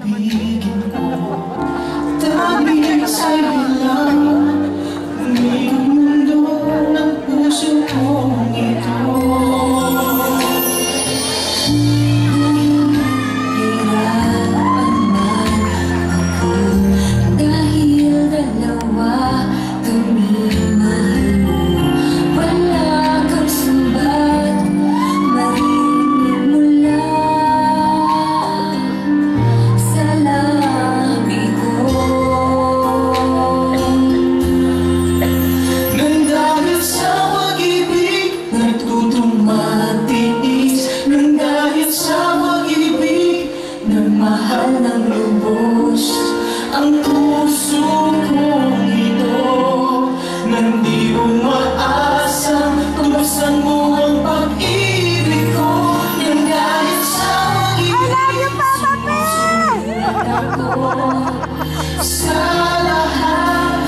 ibigin ko. Dahil sa'yo lang may mundo ng puso kong ito. Hirapan man ako dahil dalawa kami mahal mo. Wala kang sumbat, marinig mula sa labi ko. Nang dahil sa pag-ibig, natutong matiis. Nang dahil sa pag-ibig, nagmahal ng lubos ang puso kong ito. Nang di umaasang tumasan mo ang pag-ibig ko. Nang dahil sa pag-ibig, sinusulat ako sa lahat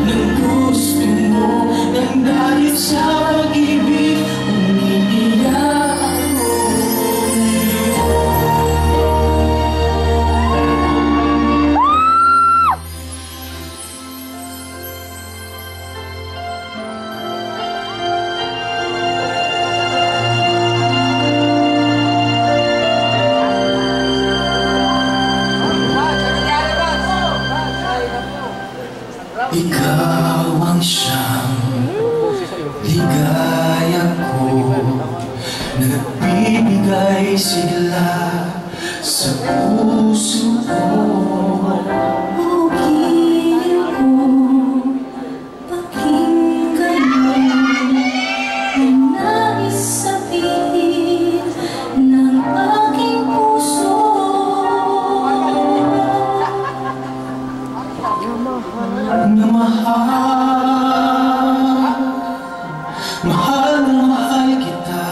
ng gusto mo. Nang dahil sa pag-ibig, umiiyak ako ikaw ang siyang ligaya ko, nagbibigay sigla sa puso ko. Huwagin ko, pakinggan mo ang nais sabihin ng aking puso. Na mahal na mahal kita,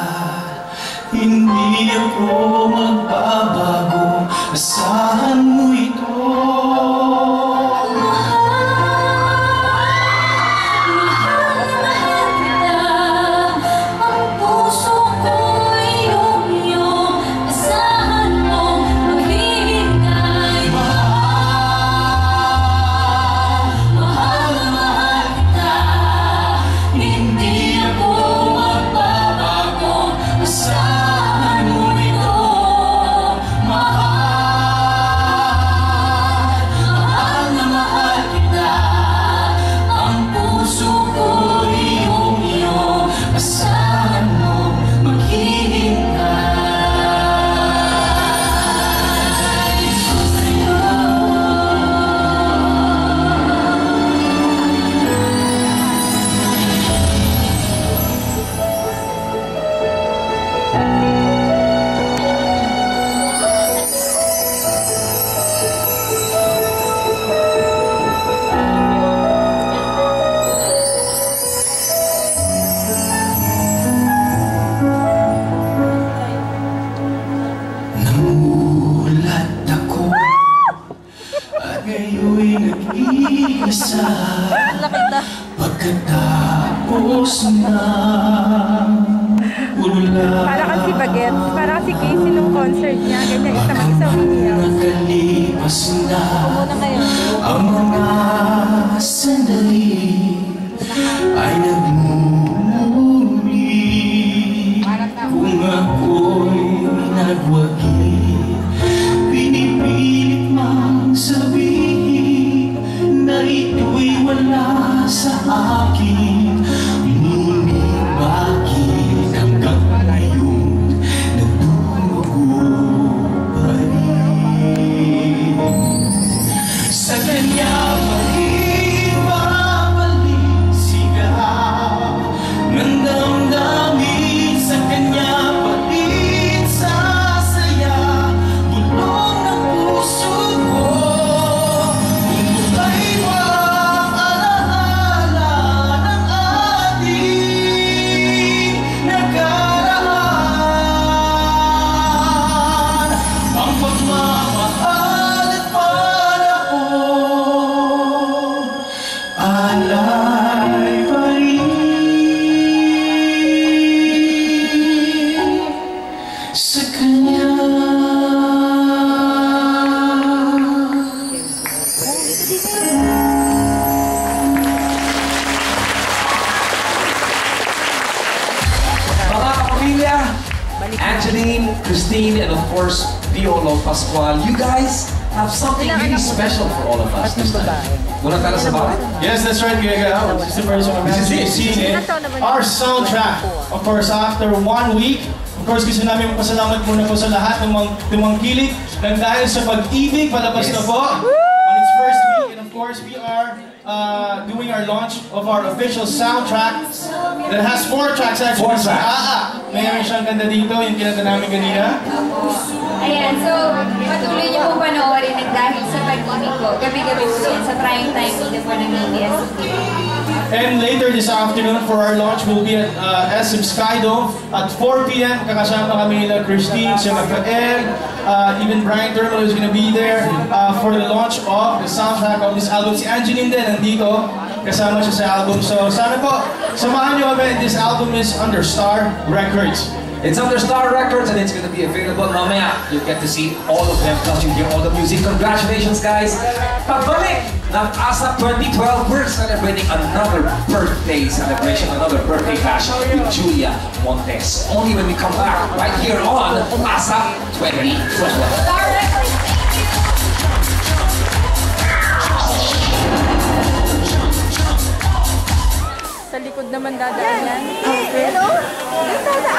hindi ako magbabago, asahan mo ito. Ngayon'y nag-iisa pagkatapos na ulan. Para kasi Bagets, para kasi Casey nung concert niya, ganyan isa mag-isa umiiyak. Nakalipas na ang mga sandali ay nagmumuli. Kung ako'y nagwagi, pinipilit mang sabihin na ito'y wala sa akin. Ngunit bakit hanggang ngayon nagdudugo pa rin? Sa kanya pa rin babalik sigaw ng damdamin. Sa kanya pa rin sasaya bulong ng puso ko. Kung ba'y walang alaala ng ating nakaraan, ang pagmamahal at panahon course, Piolo, Pascual. You guys have something really special for all of us this time. Wanna tell us about it? Yes, that's right, Giga. This is the first one. This is it. Seeing it. Our soundtrack. Of course, after 1 week, of course, gusto namin magpasalamat muna po sa lahat ng mga tumangkilik ng dahil sa pag-ibig, palabas na po on its first week. And of course, we are doing our launch of our official soundtrack that has 4 tracks actually. 4 tracks. Mayroon siyang ganda dito, yung kinanta namin kanina. Ayan, so patuloy niyo po panoorin at dahil sa pag-ibig ko, gabi-gabi po yan sa prime time dito po ng ABS-CBN. And later this afternoon for our launch, we'll be at SM Skydome at 4 p.m. Kakasama kami nila Christine, si Rafael, even Brian Termal is gonna be there for the launch of the soundtrack of this album. Si Angeline din nandito, kasama siya sa album. So sana po, samahan niyo kami. This album is under Star Records. It's under Star Records and it's going to be available mamaya. You'll get to see all of them plus you hear all the music. Congratulations guys! Pagbalik ng ASAP 2012, we're celebrating another birthday celebration, another birthday bash with Julia Montes. Only when we come back right here on ASAP 2012. Star Records! Sa likod naman dadaan yan. Hello? Dadaan.